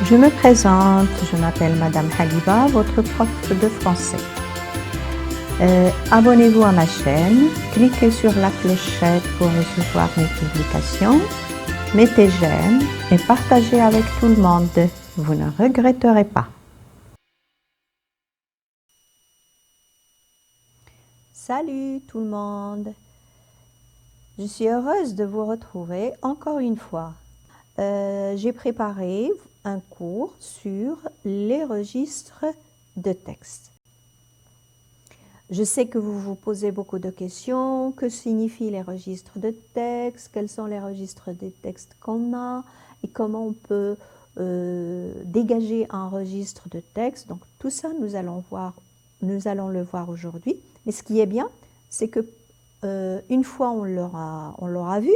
Je me présente, je m'appelle Madame Haliba, votre prof de français. Abonnez-vous à ma chaîne, cliquez sur la clochette pour recevoir mes publications, mettez j'aime et partagez avec tout le monde, vous ne regretterez pas. Salut tout le monde, je suis heureuse de vous retrouver encore une fois. J'ai préparé un cours sur les registres de texte. Je sais que vous vous posez beaucoup de questions. Que signifient les registres de texte? Quels sont les registres de texte qu'on a? Et comment on peut dégager un registre de texte? Donc tout ça, nous allons le voir aujourd'hui. Mais ce qui est bien, c'est que une fois on l'aura vu,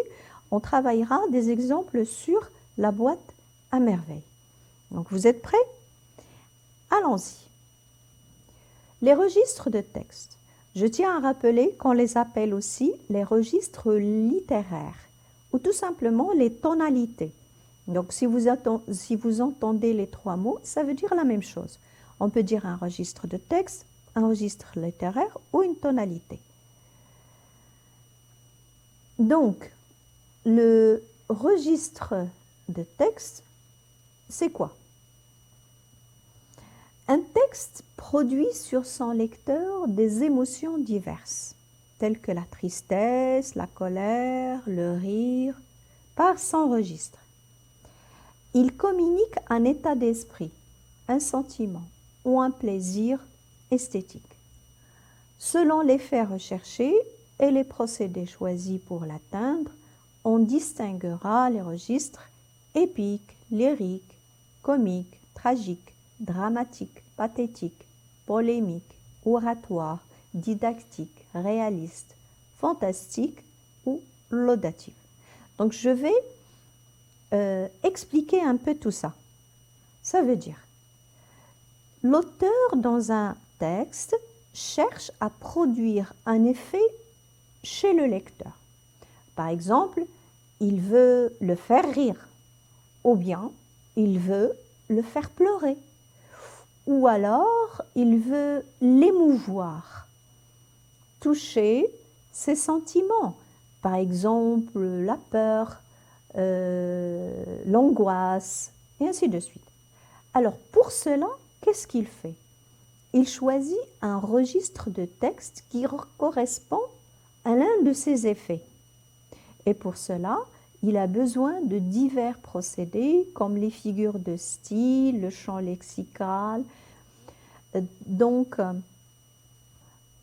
on travaillera des exemples sur la boîte à merveille. Donc vous êtes prêts? Allons-y. Les registres de texte. Je tiens à rappeler qu'on les appelle aussi les registres littéraires ou tout simplement les tonalités. Donc si vous entendez les trois mots, ça veut dire la même chose. On peut dire un registre de texte, un registre littéraire ou une tonalité. Donc, le registre de texte, c'est quoi? Un texte produit sur son lecteur des émotions diverses, telles que la tristesse, la colère, le rire, par son registre. Il communique un état d'esprit, un sentiment ou un plaisir esthétique. Selon les faits recherchés et les procédés choisis pour l'atteindre, on distinguera les registres épiques, lyriques, comiques, tragiques, dramatique, pathétique, polémique, oratoire, didactique, réaliste, fantastique ou laudatif. Donc je vais expliquer un peu tout ça. Ça veut dire, l'auteur dans un texte cherche à produire un effet chez le lecteur. Par exemple, il veut le faire rire, ou bien il veut le faire pleurer. Ou alors, il veut l'émouvoir, toucher ses sentiments. Par exemple, la peur, l'angoisse, et ainsi de suite. Alors, pour cela, qu'est-ce qu'il fait? Il choisit un registre de texte qui correspond à l'un de ces effets. Et pour cela, il a besoin de divers procédés comme les figures de style, le champ lexical. Donc,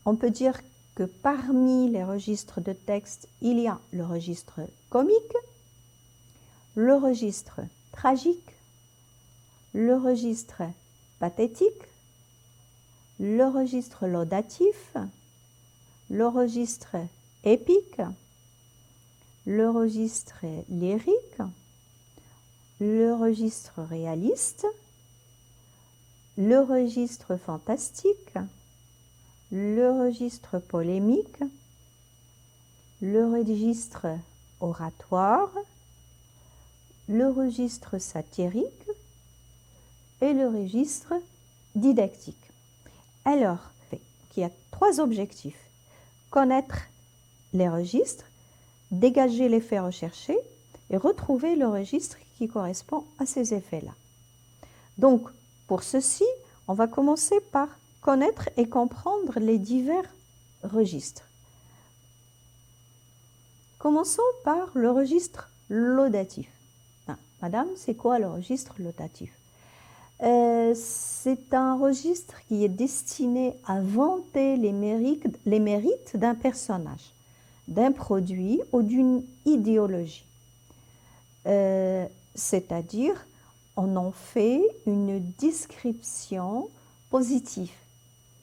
on peut dire que parmi les registres de texte, il y a le registre comique, le registre tragique, le registre pathétique, le registre laudatif, le registre épique, le registre lyrique, le registre réaliste, le registre fantastique, le registre polémique, le registre oratoire, le registre satirique et le registre didactique. Alors, il y a trois objectifs. Connaître les registres, dégager les faits recherchés et retrouver le registre qui correspond à ces effets-là. Donc, pour ceci, on va commencer par connaître et comprendre les divers registres. Commençons par le registre laudatif. Madame, c'est quoi le registre laudatif? C'est un registre qui est destiné à vanter les mérites d'un personnage, d'un produit ou d'une idéologie. C'est-à-dire, on en fait une description positive,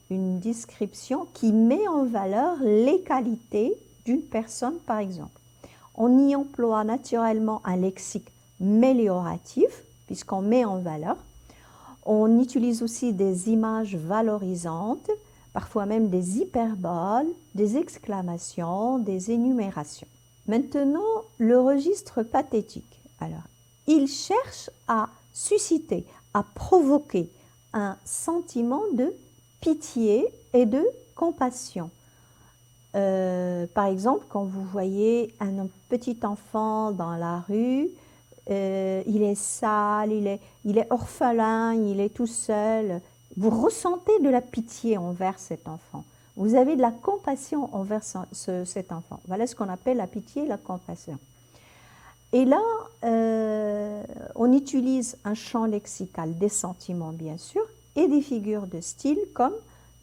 une description qui met en valeur les qualités d'une personne, par exemple. On y emploie naturellement un lexique mélioratif, puisqu'on met en valeur. On utilise aussi des images valorisantes, parfois même des hyperboles, des exclamations, des énumérations. Maintenant, le registre pathétique. Alors, il cherche à susciter, à provoquer un sentiment de pitié et de compassion. Par exemple, quand vous voyez un petit enfant dans la rue, il est sale, il est orphelin, il est tout seul, vous ressentez de la pitié envers cet enfant. Vous avez de la compassion envers cet enfant. Voilà ce qu'on appelle la pitié et la compassion. Et là, on utilise un champ lexical des sentiments, bien sûr, et des figures de style comme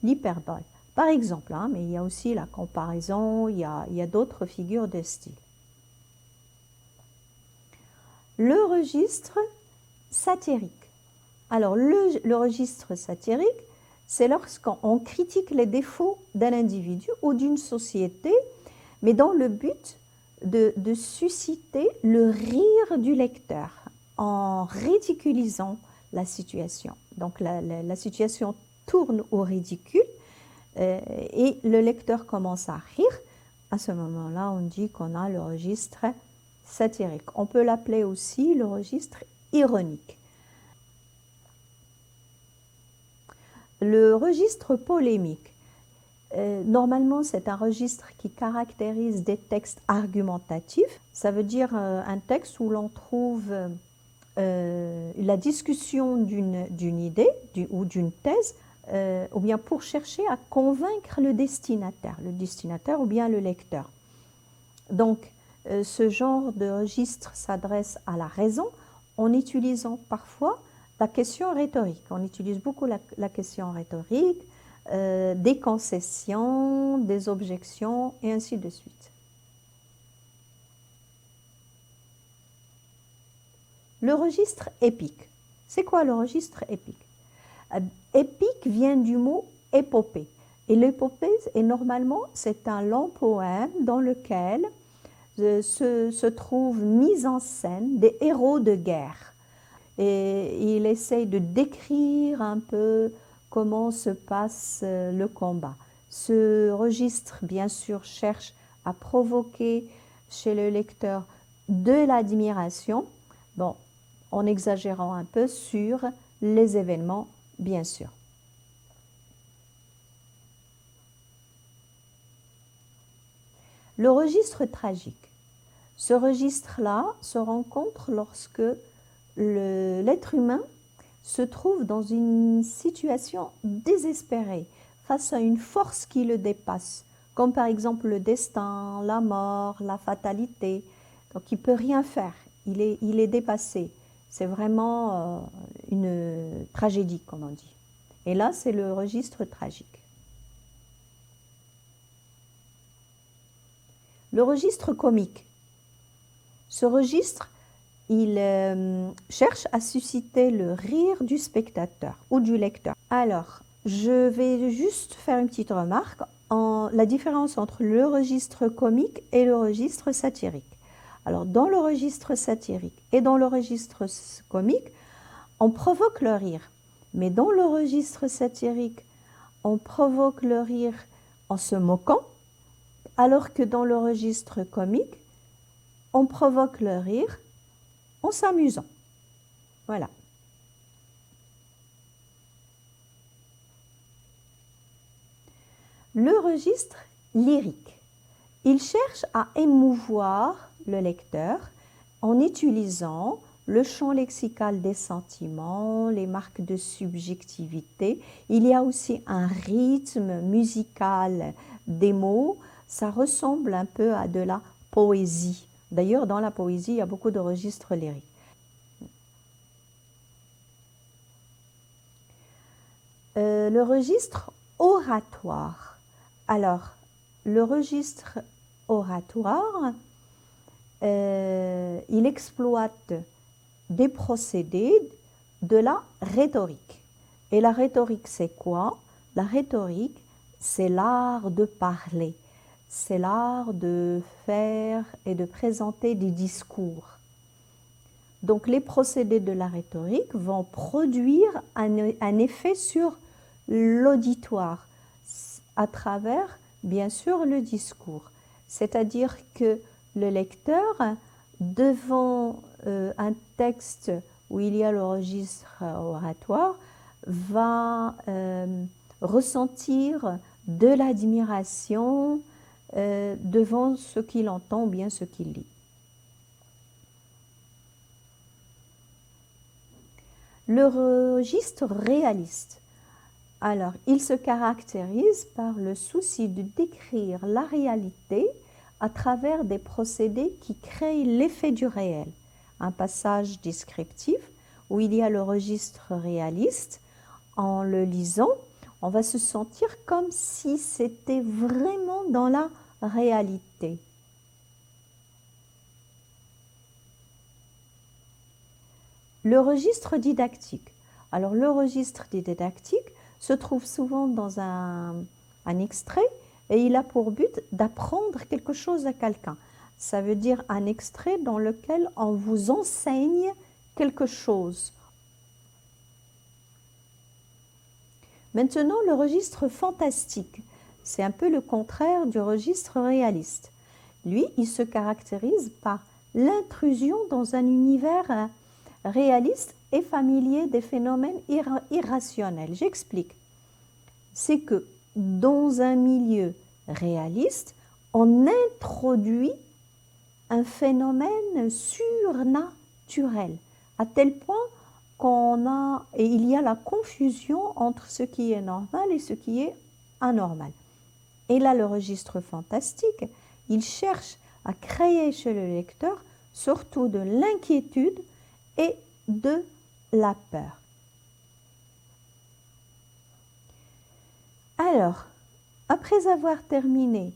l'hyperbole. Par exemple, hein, mais il y a aussi la comparaison, il y a d'autres figures de style. Le registre satirique. Alors, le registre satirique, c'est lorsqu'on critique les défauts d'un individu ou d'une société, mais dans le but de susciter le rire du lecteur en ridiculisant la situation. Donc, la situation tourne au ridicule et le lecteur commence à rire. À ce moment-là, on dit qu'on a le registre satirique. On peut l'appeler aussi le registre ironique. Le registre polémique. Normalement, c'est un registre qui caractérise des textes argumentatifs. Ça veut dire un texte où l'on trouve la discussion d'une idée ou d'une thèse, ou bien pour chercher à convaincre le destinataire ou bien le lecteur. Donc, ce genre de registre s'adresse à la raison en utilisant parfois la question rhétorique. On utilise beaucoup la question rhétorique, des concessions, des objections, et ainsi de suite. Le registre épique. C'est quoi le registre épique? Épique vient du mot épopée. Et l'épopée, normalement, c'est un long poème dans lequel se trouvent mis en scène des héros de guerre. Et il essaye de décrire un peu comment se passe le combat. Ce registre, bien sûr, cherche à provoquer chez le lecteur de l'admiration, bon, en exagérant un peu sur les événements, bien sûr. Le registre tragique. Ce registre-là se rencontre lorsque l'être humain se trouve dans une situation désespérée face à une force qui le dépasse, comme par exemple le destin, la mort, la fatalité. Donc il ne peut rien faire, il est dépassé. C'est vraiment une tragédie, comme on dit. Et là, c'est le registre tragique. Le registre comique. Ce registre, il cherche à susciter le rire du spectateur ou du lecteur. Alors, je vais juste faire une petite remarque la différence entre le registre comique et le registre satirique. Alors, dans le registre satirique et dans le registre comique, on provoque le rire. Mais dans le registre satirique, on provoque le rire en se moquant, alors que dans le registre comique, on provoque le rire en s'amusant. Voilà. Le registre lyrique. Il cherche à émouvoir le lecteur en utilisant le champ lexical des sentiments, les marques de subjectivité. Il y a aussi un rythme musical des mots. Ça ressemble un peu à de la poésie. D'ailleurs, dans la poésie, il y a beaucoup de registres lyriques. Le registre oratoire. Alors, le registre oratoire, il exploite des procédés de la rhétorique. Et la rhétorique, c'est quoi? La rhétorique, c'est l'art de parler. C'est l'art de faire et de présenter des discours. Donc les procédés de la rhétorique vont produire un effet sur l'auditoire à travers, bien sûr, le discours. C'est-à-dire que le lecteur, devant un texte où il y a le registre oratoire, va ressentir de l'admiration devant ce qu'il entend ou bien ce qu'il lit. Le registre réaliste. Alors, il se caractérise par le souci de décrire la réalité à travers des procédés qui créent l'effet du réel. Un passage descriptif où il y a le registre réaliste. En le lisant, on va se sentir comme si c'était vraiment dans la réalité. Le registre didactique. Alors, le registre didactique se trouve souvent dans un extrait et il a pour but d'apprendre quelque chose à quelqu'un. Ça veut dire un extrait dans lequel on vous enseigne quelque chose. Maintenant, le registre fantastique, c'est un peu le contraire du registre réaliste. Lui, il se caractérise par l'intrusion dans un univers réaliste et familier des phénomènes irrationnels. J'explique. C'est que dans un milieu réaliste, on introduit un phénomène surnaturel, à tel point il y a la confusion entre ce qui est normal et ce qui est anormal. Et là, le registre fantastique, il cherche à créer chez le lecteur surtout de l'inquiétude et de la peur. Alors, après avoir terminé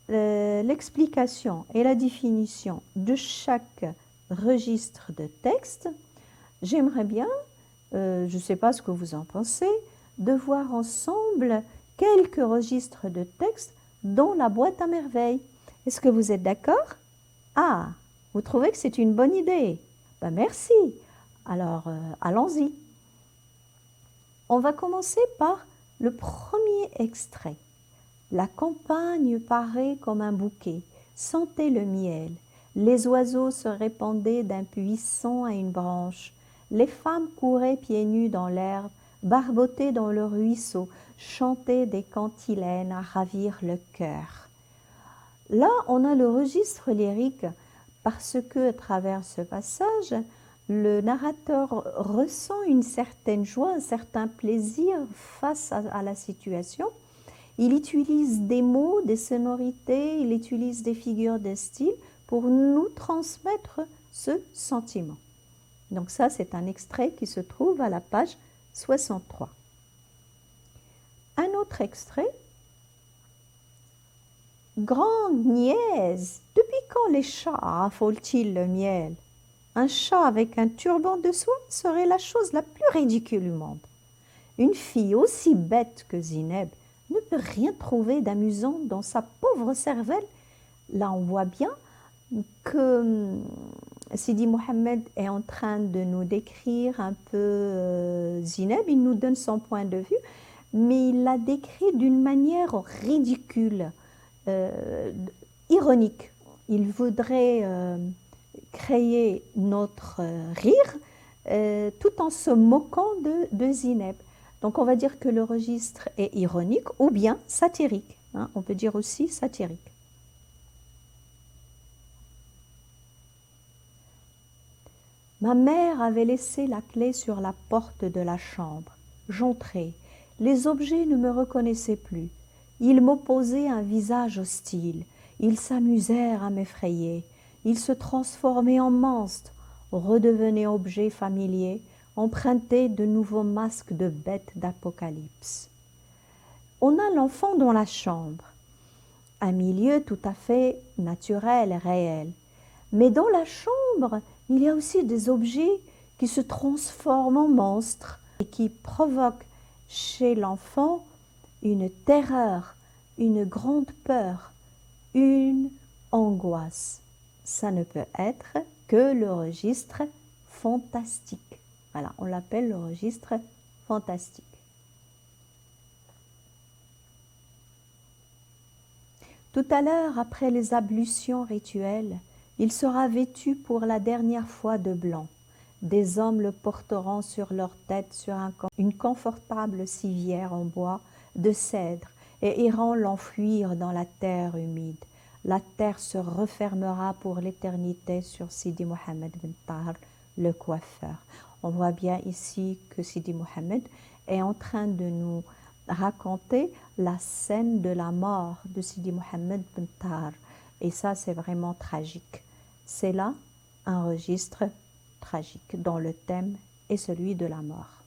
l'explication et la définition de chaque registre de texte, j'aimerais bien, je ne sais pas ce que vous en pensez, de voir ensemble quelques registres de texte dans la boîte à merveilles. Est-ce que vous êtes d'accord? Ah, vous trouvez que c'est une bonne idée? Ben merci. Alors, allons-y. On va commencer par le premier extrait. La campagne paraît comme un bouquet. Sentez le miel. Les oiseaux se répandaient d'un buisson à une branche. Les femmes couraient pieds nus dans l'herbe, barbottaient dans le ruisseau, chantaient des cantilènes à ravir le cœur. Là, on a le registre lyrique parce que, à travers ce passage, le narrateur ressent une certaine joie, un certain plaisir face à la situation. Il utilise des mots, des sonorités, il utilise des figures de style pour nous transmettre ce sentiment. Donc ça, c'est un extrait qui se trouve à la page 63. Un autre extrait. Grande niaise, depuis quand les chats raffolent-ils le miel? Un chat avec un turban de soie serait la chose la plus ridicule du monde. Une fille aussi bête que Zineb ne peut rien trouver d'amusant dans sa pauvre cervelle. Là, on voit bien que Sidi Mohamed est en train de nous décrire un peu Zineb. Il nous donne son point de vue, mais il la décrit d'une manière ridicule, ironique. Il voudrait créer notre rire tout en se moquant de Zineb. Donc on va dire que le registre est ironique ou bien satirique. Hein, on peut dire aussi satirique. Ma mère avait laissé la clé sur la porte de la chambre. J'entrai. Les objets ne me reconnaissaient plus. Ils m'opposaient un visage hostile. Ils s'amusèrent à m'effrayer. Ils se transformaient en monstres, redevenaient objets familiers, empruntaient de nouveaux masques de bêtes d'apocalypse. On a l'enfant dans la chambre, un milieu tout à fait naturel et réel. Mais dans la chambre, il y a aussi des objets qui se transforment en monstres et qui provoquent chez l'enfant une terreur, une grande peur, une angoisse. Ça ne peut être que le registre fantastique. Voilà, on l'appelle le registre fantastique. Tout à l'heure, après les ablutions rituelles, il sera vêtu pour la dernière fois de blanc. Des hommes le porteront sur leur tête sur une confortable civière en bois de cèdre et iront l'enfouir dans la terre humide. La terre se refermera pour l'éternité sur Sidi Mohammed bin Tahir, le coiffeur. On voit bien ici que Sidi Mohammed est en train de nous raconter la scène de la mort de Sidi Mohammed bin Tahir. Et ça, c'est vraiment tragique. C'est là un registre tragique dont le thème est celui de la mort.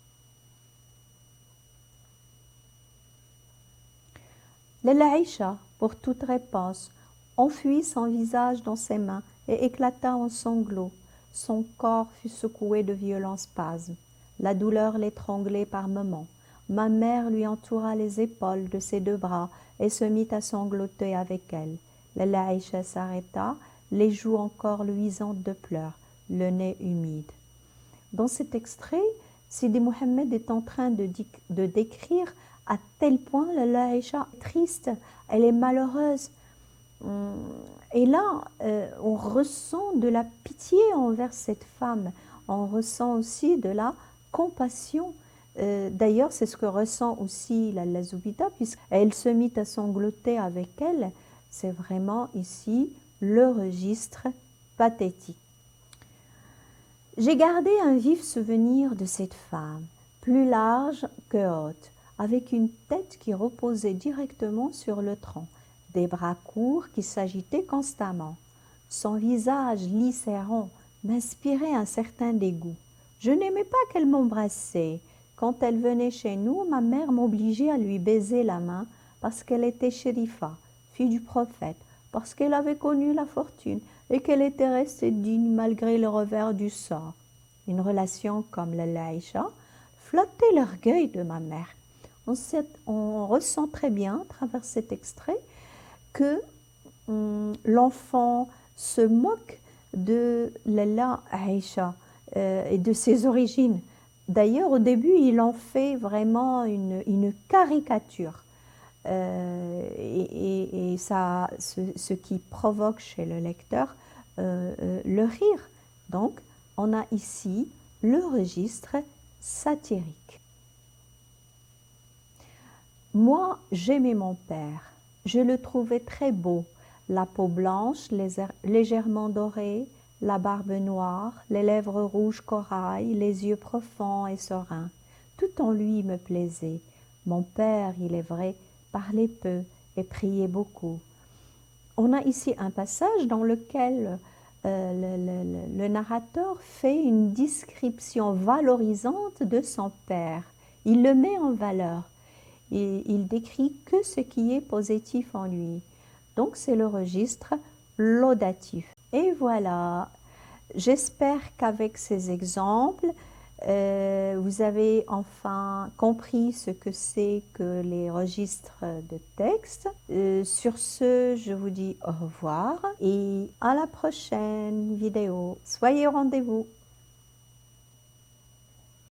Lalla Aïcha, pour toute réponse, enfuit son visage dans ses mains et éclata en sanglots. Son corps fut secoué de violents spasmes. La douleur l'étranglait par moments. Ma mère lui entoura les épaules de ses deux bras et se mit à sangloter avec elle. Lalla Aïcha s'arrêta, les joues encore luisantes de pleurs, le nez humide. Dans cet extrait, Sidi Mohammed est en train de décrire à tel point Lalla Aïcha est triste, elle est malheureuse. Et là, on ressent de la pitié envers cette femme, on ressent aussi de la compassion. D'ailleurs, c'est ce que ressent aussi la Zoubida, puisqu'elle se mit à sangloter avec elle. C'est vraiment ici le registre pathétique. J'ai gardé un vif souvenir de cette femme, plus large que haute, avec une tête qui reposait directement sur le tronc, des bras courts qui s'agitaient constamment. Son visage lisse et rond m'inspirait un certain dégoût. Je n'aimais pas qu'elle m'embrassait. Quand elle venait chez nous, ma mère m'obligeait à lui baiser la main parce qu'elle était shérifa, fille du prophète, parce qu'elle avait connu la fortune et qu'elle était restée digne malgré le revers du sort. Une relation comme Lalla Aïcha flattait l'orgueil de ma mère. On ressent très bien à travers cet extrait que l'enfant se moque de Lalla Aïcha et de ses origines. D'ailleurs, au début, il en fait vraiment une caricature. Et ça, ce qui provoque chez le lecteur le rire. Donc, on a ici le registre satirique. Moi, j'aimais mon père. Je le trouvais très beau. La peau blanche, légèrement dorée, la barbe noire, les lèvres rouges corail, les yeux profonds et sereins. Tout en lui me plaisait. Mon père, il est vrai, parlait peu et priait beaucoup. On a ici un passage dans lequel le narrateur fait une description valorisante de son père. Il le met en valeur. Et il décrit que ce qui est positif en lui. Donc c'est le registre laudatif. Et voilà, j'espère qu'avec ces exemples, vous avez enfin compris ce que c'est que les registres de texte. Sur ce, je vous dis au revoir et à la prochaine vidéo. Soyez au rendez-vous.